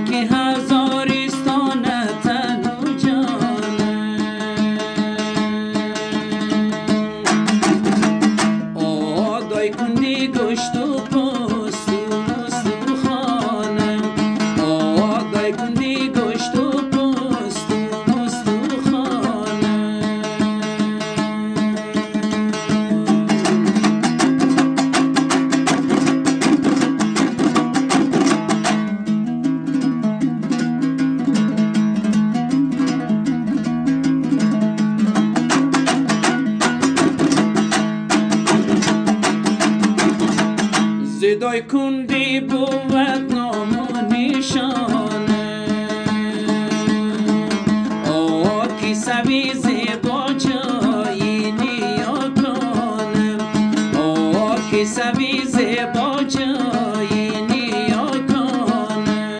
که هزارستان تن و جانه آگای کندی گشت و پست و استخانه آگای کندی گشت و پست و استخانه زدای کن